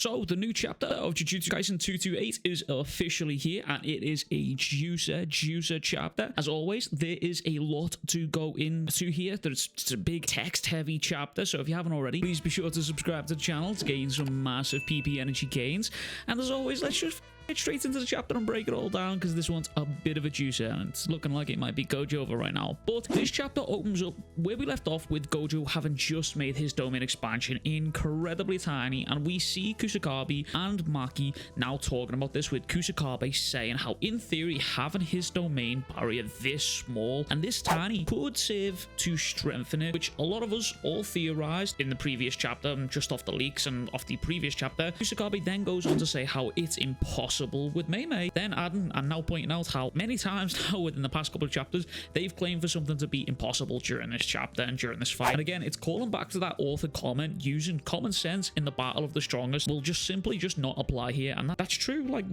So, the new chapter of Jujutsu Kaisen 228 is officially here, and it is a juicer chapter. As always, there is a lot to go into here. It's a big text-heavy chapter, so if you haven't already, please be sure to subscribe to the channel to gain some massive PP energy gains. And as always, let's just get straight into the chapter and break it all down, because this one's a bit of a juicer, and it's looking like it might be Gojo over right now. But this chapter opens up where we left off, with Gojo having just made his domain expansion incredibly tiny, and we see Kusakabe and Maki now talking about this, with Kusakabe saying how in theory having his domain barrier this small and this tiny could serve to strengthen it, which a lot of us all theorized in the previous chapter and just off the leaks and off the previous chapter. Kusakabe then goes on to say how it's impossible with Mei Mei, then adding and now pointing out how many times now within the past couple of chapters they've claimed for something to be impossible during this chapter and during this fight. And again, it's calling back to that author comment, using common sense in the battle of the strongest will just simply just not apply here, and that's true. Like,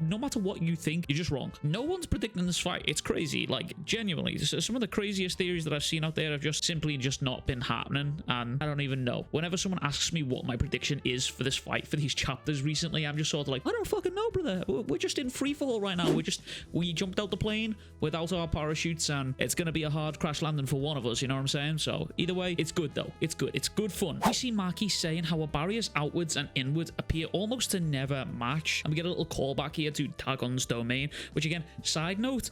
no matter what you think, you're just wrong. No one's predicting this fight. It's crazy. Like, genuinely, some of the craziest theories that I've seen out there have just simply not been happening, and I don't even know. Whenever someone asks me what my prediction is for this fight, for these chapters recently, I'm just sort of like, I don't fucking know, brother. We're just in free fall right now. We jumped out the plane without our parachutes, and it's gonna be a hard crash landing for one of us, you know what I'm saying? So either way, it's good though. It's good fun. We see Maki saying how our barriers outwards and inwards appear almost to never match, and we get a little callback here to Dagon's domain, which again, side note,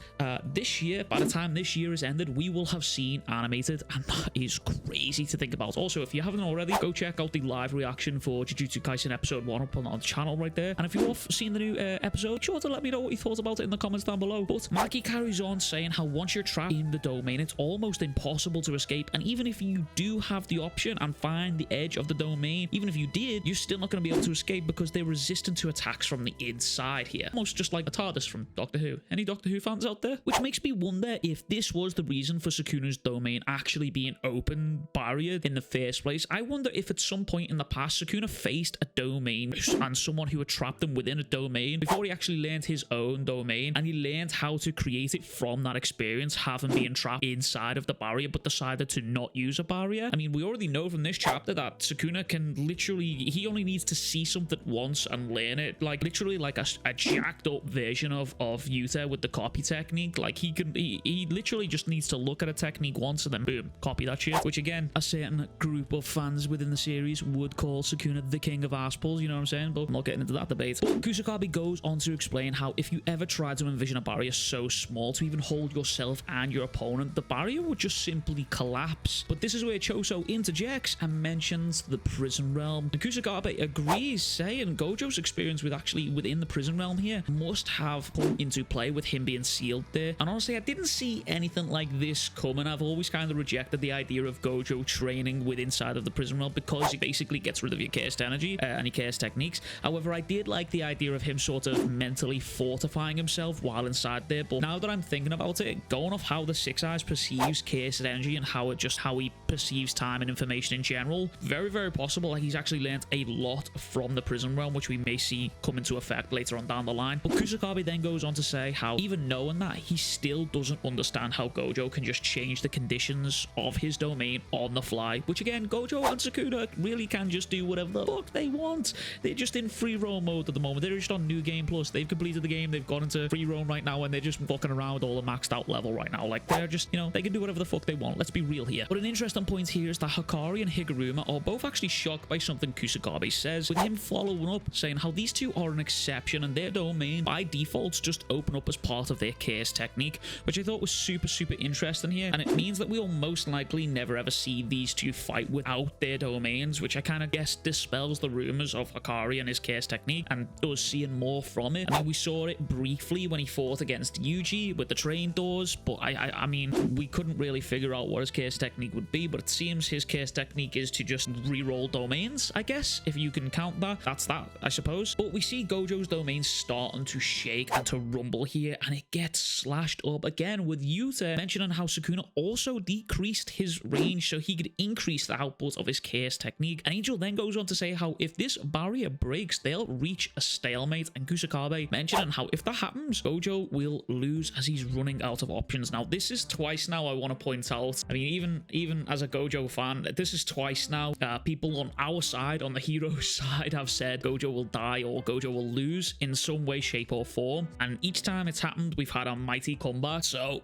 this year, by the time this year is ended, we will have seen animated, and that is crazy to think about. Also, if you haven't already, go check out the live reaction for Jujutsu Kaisen episode 1 up on the channel right there, and if you've seen the new episode, sure to let me know what you thought about it in the comments down below. But Maki carries on saying how once you're trapped in the domain, it's almost impossible to escape, and even if you do have the option and find the edge of the domain, even if you did, you're still not going to be able to escape because they're resistant to attacks from the inside here. Almost just like a TARDIS from Doctor Who. Any Doctor Who fans out there? Which makes me wonder if this was the reason for Sukuna's domain actually being open barriered in the first place. I wonder if at some point in the past Sukuna faced a domain and someone who had trapped him within a domain before he actually learned his own domain, and he learned how to create it from that experience, having been trapped inside of the barrier, but decided to not use a barrier. I mean, we already know from this chapter that Sukuna can literally, he only needs to see something once and learn it, like literally like a jacked up version of Yuta with the copy technique. Like he literally just needs to look at a technique once and then boom, copy that shit, which again, a certain group of fans within the series would call Sukuna the king of arseholes, you know what I'm saying? But I'm not getting into that debate. But Kusakabe goes on to explain how if you ever tried to envision a barrier so small to even hold yourself and your opponent, the barrier would just simply collapse. But this is where Choso interjects and mentions the prison realm, and Kusakabe agrees, saying Gojo's experience within the prison realm here must have come into play with him being sealed there. And honestly, I didn't see anything like this coming. I've always kind of rejected the idea of Gojo training inside of the prison realm because he basically gets rid of your cursed energy and your cursed techniques. However, I did like the idea of him sort of mentally fortifying himself while inside there. But now that I'm thinking about it, going off how the Six Eyes perceives cursed energy and how he perceives time and information in general, very, very possible that he's actually learned a lot from the prison realm, which we may see come into effect later on down the line. But Kusakabe then goes on to say how even knowing that, he still doesn't understand how Gojo can just change the conditions of his domain on the fly, which again, Gojo and Sukuna really can just do whatever the fuck they want. They're just in free roam mode at the moment. They're just on New Game Plus. They've completed the game. They've gone into free roam right now, and they're just fucking around with all the maxed out level right now. Like, they're just, you know, they can do whatever the fuck they want. Let's be real here. But an interesting point here is that Hakari and Higuruma are both actually shocked by something Kusakabe says, with him following up saying how these two are an exception and their domain by default just open up as part of their curse technique, which I thought was super, super interesting here. And it means that we'll most likely never ever see these two fight without their domains, which I kind of guess dispels the rumors of Hakari and his curse technique and us seeing more from it. I mean, we saw it briefly when he fought against Yuji with the train doors, but I mean, we couldn't really figure out what his curse technique would be, but it seems his curse technique is to just re-roll domains, I guess, if you can count that. That's that, I suppose. But we see Gojo's domain starting to shake and to rumble here, and it gets slashed up again with Yuta mentioning how Sukuna also decreased his range so he could increase the output of his curse technique. And Angel then goes on to say how if this barrier breaks, they'll reach a stalemate and Kusakabe mentioning how if that happens, Gojo will lose as he's running out of options. Now, this is twice now I want to point out. I mean, even as a Gojo fan, this is twice now. People on our side, on the hero side, have said Gojo will die or Gojo will lose in some way, shape, or form. And each time it's happened, we've had a mighty comeback. So,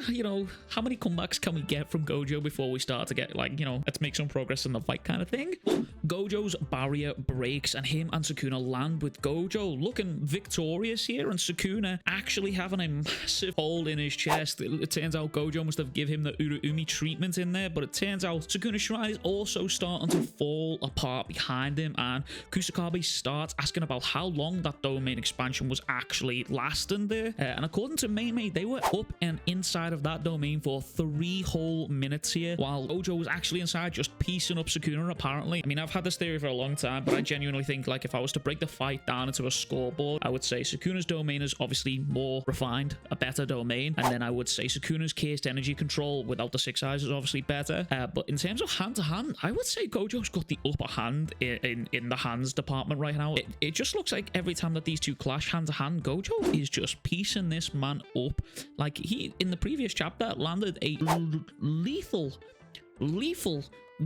you know, how many comebacks can we get from Gojo before we start to get, like, you know, let's make some progress in the fight kind of thing? Gojo's barrier breaks and him and Sukuna land with Gojo looking victorious here, and Sukuna actually having a massive hole in his chest. It turns out Gojo must have given him the Urumi treatment in there, but it turns out Sukuna's shrine is also starting to fall apart behind him, and Kusakabe starts asking about how long that domain expansion was actually lasting there. And according to Mei, they were up and inside of that domain for 3 whole minutes here, while Gojo was actually inside just piecing up Sukuna, apparently. I mean, I've had this theory for a long time, but I genuinely think, like, if I was to break the fight down into a scoreboard, I would say Sukuna's domain is obviously more refined, a better domain, and then I would say Sukuna's cased energy control without the 6 eyes is obviously better. But in terms of hand-to-hand, I would say Gojo's got the upper hand in the hands department right now. It just looks like every time that these two clash hand-to-hand, Gojo is just piecing this man up. Like, he, in the previous chapter, landed a lethal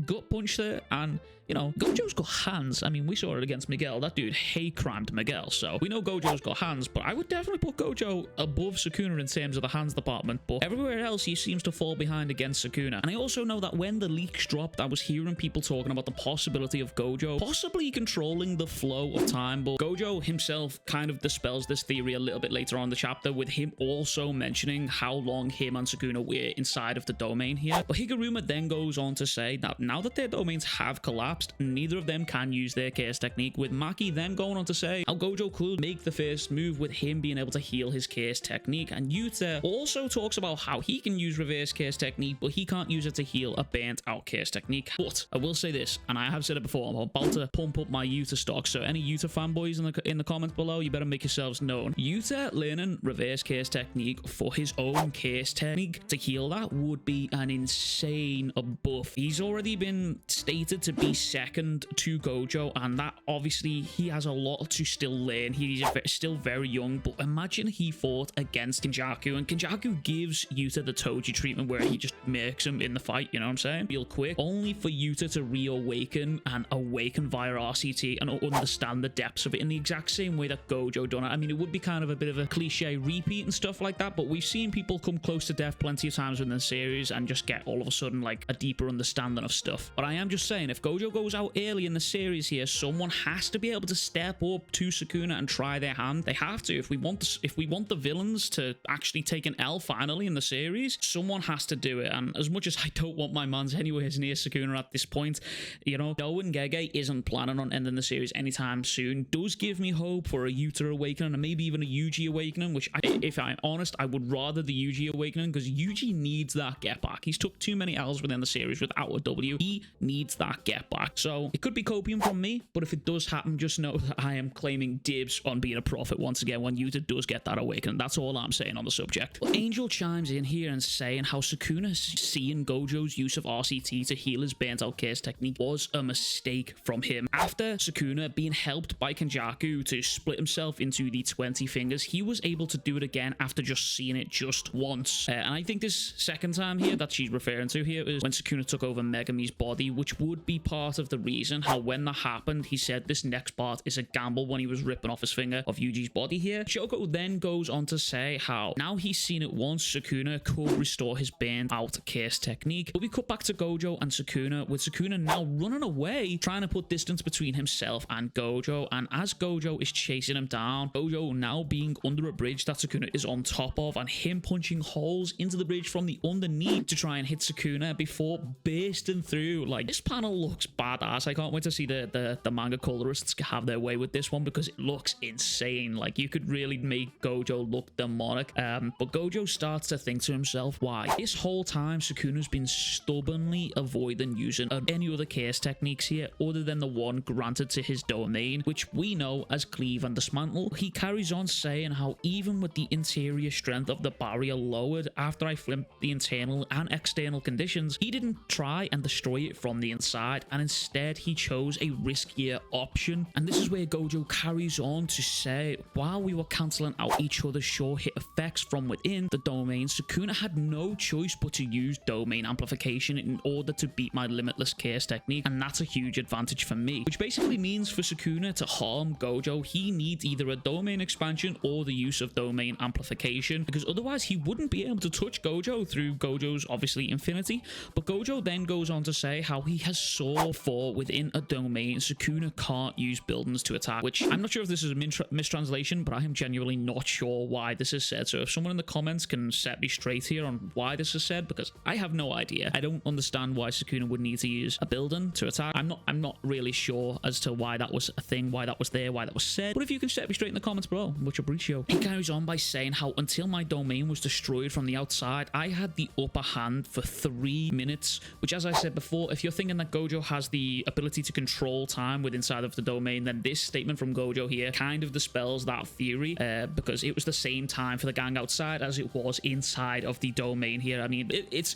gut punch there, and you know, Gojo's got hands. I mean, we saw it against Miguel. That dude hate crimed Miguel, so we know Gojo's got hands, but I would definitely put Gojo above Sukuna in terms of the hands department, but everywhere else he seems to fall behind against Sukuna. And I also know that when the leaks dropped, I was hearing people talking about the possibility of Gojo possibly controlling the flow of time, but Gojo himself kind of dispels this theory a little bit later on in the chapter, with him also mentioning how long him and Sukuna were inside of the domain here. But Higuruma then goes on to say that now that their domains have collapsed, neither of them can use their chaos technique, with Maki then going on to say how Gojo could make the first move with him being able to heal his chaos technique. And Yuta also talks about how he can use reverse chaos technique, but he can't use it to heal a burnt out chaos technique. But I will say this, and I have said it before, I'm about to pump up my Yuta stock, so any Yuta fanboys in the comments below, you better make yourselves known. Yuta learning reverse chaos technique for his own chaos technique to heal that would be an insane buff. He's already been stated to be second to Gojo, and that obviously he has a lot to still learn. He's still very young, but imagine he fought against Kenjaku, and Kenjaku gives Yuta the Toji treatment where he just murks him in the fight, you know what I'm saying, real quick, only for Yuta to reawaken and awaken via RCT and understand the depths of it in the exact same way that Gojo done it. I mean, it would be kind of a bit of a cliche repeat and stuff like that, but we've seen people come close to death plenty of times within the series and just get all of a sudden like a deeper understanding of stuff. But I am just saying, if Gojo goes out early in the series here, someone has to be able to step up to Sukuna and try their hand. They have to. If we want the villains to actually take an L finally in the series, someone has to do it. And as much as I don't want my mans anywhere near Sukuna at this point, you know, Doan Gege isn't planning on ending the series anytime soon. Does give me hope for a Yuta awakening and maybe even a Yuji awakening, which if I'm honest, I would rather the Yuji awakening, because Yuji needs that get back. He's took too many L's within the series without a W. He needs that get back. So it could be copium from me, but if it does happen, just know that I am claiming dibs on being a prophet once again when Yuta does get that awakening. That's all I'm saying on the subject. But Angel chimes in here and saying how Sukuna seeing Gojo's use of RCT to heal his burnt out chaos technique was a mistake from him. After Sukuna being helped by Kenjaku to split himself into the 20 fingers, he was able to do it again after just seeing it just once. And I think this second time here that she's referring to here is when Sukuna took over Megumi's body, which would be part of the reason how when that happened, he said this next part is a gamble when he was ripping off his finger of Yuji's body here. Shoko then goes on to say how now he's seen it once, Sukuna could restore his burnt out chaos technique. But we cut back to Gojo and Sukuna, with Sukuna now running away, trying to put distance between himself and Gojo. And as Gojo is chasing him down, Gojo now being under a bridge that Sukuna is on top of, and him punching holes into the bridge from the underneath to try and hit Sukuna before bursting through. Like, this panel looks badass. I can't wait to see the manga colorists have their way with this one, because it looks insane. Like, you could really make Gojo look demonic. But Gojo starts to think to himself, why this whole time Sukuna's been stubbornly avoiding using any other chaos techniques here other than the one granted to his domain, which we know as Cleave and Dismantle. He carries on saying how even with the interior strength of the barrier lowered after I flipped the internal and external conditions, he didn't try and destroy it from the inside, and instead he chose a riskier option. And this is where Gojo carries on to say, while we were cancelling out each other's sure hit effects from within the domain, Sukuna had no choice but to use domain amplification in order to beat my limitless chaos technique, and that's a huge advantage for me, which basically means for Sukuna to harm Gojo, he needs either a domain expansion or the use of domain amplification, because otherwise he wouldn't be able to touch Gojo through Gojo's obviously infinity. But Gojo then goes on to say how he has saw for within a domain Sukuna can't use buildings to attack, which I'm not sure if this is a mistranslation, but I am genuinely not sure why this is said. So if someone in the comments can set me straight here on why this is said, because I have no idea. I don't understand why Sukuna would need to use a building to attack. I'm not really sure as to why that was a thing, why that was there, why that was said. But if you can set me straight in the comments below, much appreciated. He carries on by saying how until my domain was destroyed from the outside, I had the upper hand for 3 minutes, which, as I said before, if you're thinking that Gojo has the ability to control time within inside of the domain, then this statement from Gojo here kind of dispels that theory, because it was the same time for the gang outside as it was inside of the domain here. I mean, it's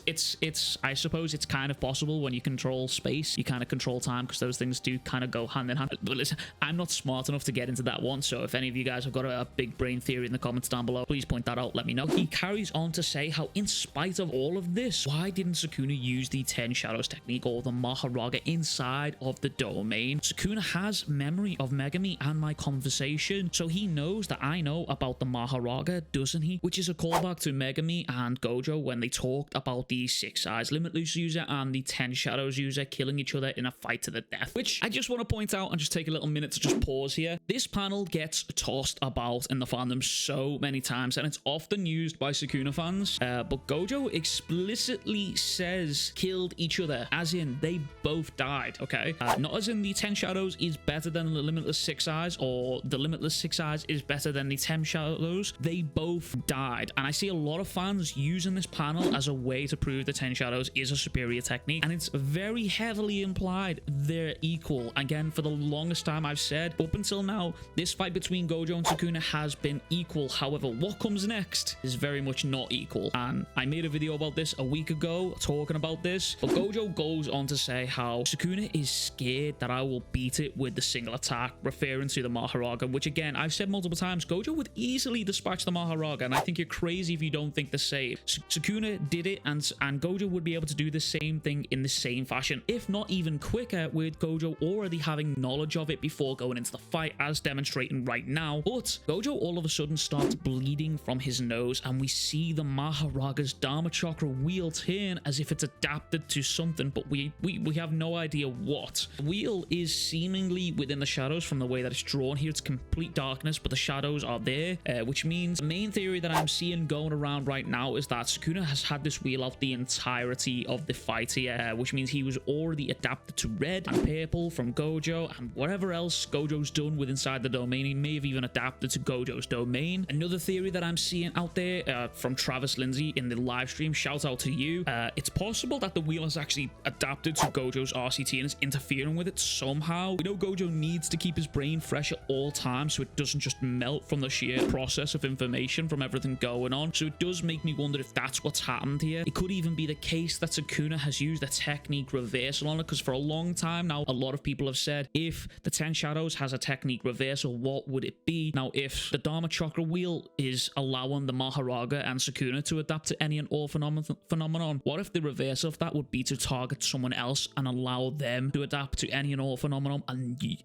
I suppose it's kind of possible when you control space, you kind of control time, because those things do kind of go hand in hand. But listen, I'm not smart enough to get into that one, so if any of you guys have got a big brain theory in the comments down below, please point that out, let me know. He carries on to say how in spite of all of this, why didn't Sukuna use the 10 shadows technique or the Mahoraga inside of the domain? Sukuna has memory of Megami and my conversation, so he knows that I know about the Mahoraga, doesn't he? Which is a callback to Megami and Gojo when they talked about the 6 eyes limitless user and the 10 shadows user killing each other in a fight to the death, which I just want to point out and just take a little minute to just pause here. This panel gets tossed about in the fandom so many times, and it's often used by Sukuna fans, but Gojo explicitly says killed each other, as in they both died, okay? Not as in the 10 shadows is better than the limitless 6 eyes, or the limitless 6 eyes is better than the 10 shadows. They both died, and I see a lot of fans using this panel as a way to prove the 10 shadows is a superior technique, and it's very heavily implied they're equal. Again, for the longest time I've said, up until now, this fight between Gojo and Sukuna has been equal. However, what comes next is very much not equal, and I made a video about this a week ago talking about this, but Gojo goes on to say how Sukuna is scared that I will beat it with the single attack, referring to the Mahoraga, which again, I've said multiple times, Gojo would easily dispatch the Mahoraga, and I think you're crazy if you don't think the same. Sukuna did it, and Gojo would be able to do the same thing in the same fashion, if not even quicker, with Gojo already having knowledge of it before going into the fight, as demonstrating right now. But Gojo all of a sudden starts bleeding from his nose, and we see the Mahoraga's Dharma Chakra wheel turn as if it's adapted to something, but we have no idea what. The wheel is seemingly within the shadows from the way that it's drawn here. It's complete darkness, but the shadows are there, which means the main theory that I'm seeing going around right now is that Sukuna has had this wheel out the entirety of the fight here, which means he was already adapted to red and purple from Gojo, and whatever else Gojo's done with inside the domain, he may have even adapted to Gojo's domain. Another theory that I'm seeing out there from Travis Lindsay in the live stream, shout out to you, it's possible that the wheel has actually adapted to Gojo's RCT and is interfering with it somehow. We know Gojo needs to keep his brain fresh at all times so it doesn't just melt from the sheer process of information from everything going on, so it does make me wonder if that's what's happened here. It could even be the case that Sukuna has used a technique reversal on it, because for a long time now, a lot of people have said, if the 10 shadows has a technique reversal, what would it be? Now, if the Dharma Chakra wheel is allowing the Mahoraga and Sukuna to adapt to any and all phenomenon, what if the reverse of that would be to target someone else and allow them to adapt to any and all phenomenon?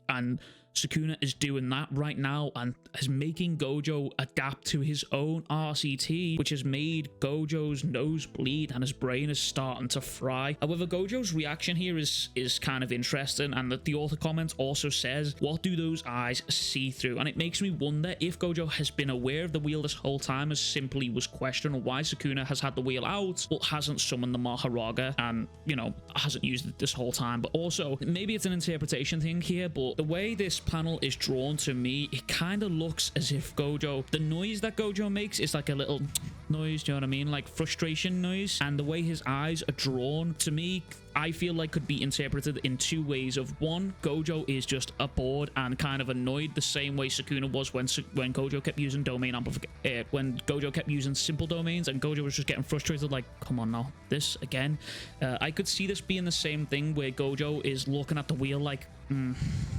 And Sukuna is doing that right now and is making Gojo adapt to his own RCT, which has made Gojo's nose bleed and his brain is starting to fry. However, Gojo's reaction here is kind of interesting, and the author comment also says, what do those eyes see through? And it makes me wonder if Gojo has been aware of the wheel this whole time, as simply was questioning why Sukuna has had the wheel out but hasn't summoned the Mahoraga and, you know, hasn't used it this whole time. But also, maybe it's an interpretation thing here, but the way this panel is drawn to me, it kind of looks as if Gojo, the noise that Gojo makes is like a little noise, do you know what I mean? Like frustration noise. And the way his eyes are drawn, to me, I feel like could be interpreted in two ways. Of one, Gojo is just bored and kind of annoyed, the same way Sukuna was when Gojo kept using domain amplification, when Gojo kept using simple domains, and Gojo was just getting frustrated, like, come on now, this again. I could see this being the same thing where Gojo is looking at the wheel like,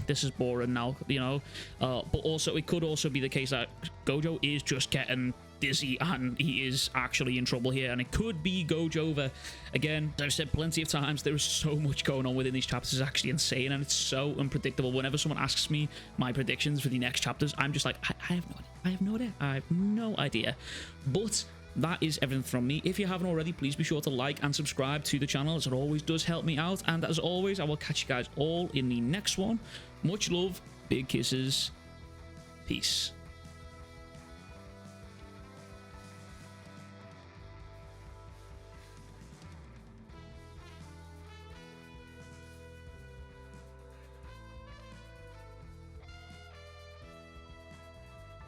this is boring now, you know. But also, it could also be the case that Gojo is just getting dizzy and he is actually in trouble here, and it could be Gojo. Again, I've said plenty of times, there is so much going on within these chapters. It's actually insane, and it's so unpredictable. Whenever someone asks me my predictions for the next chapters, I'm just like, I have no idea. I have no idea. I have no idea. But that is everything from me. If you haven't already, please be sure to like and subscribe to the channel, as it always does help me out. And as always, I will catch you guys all in the next one. Much love, big kisses, peace.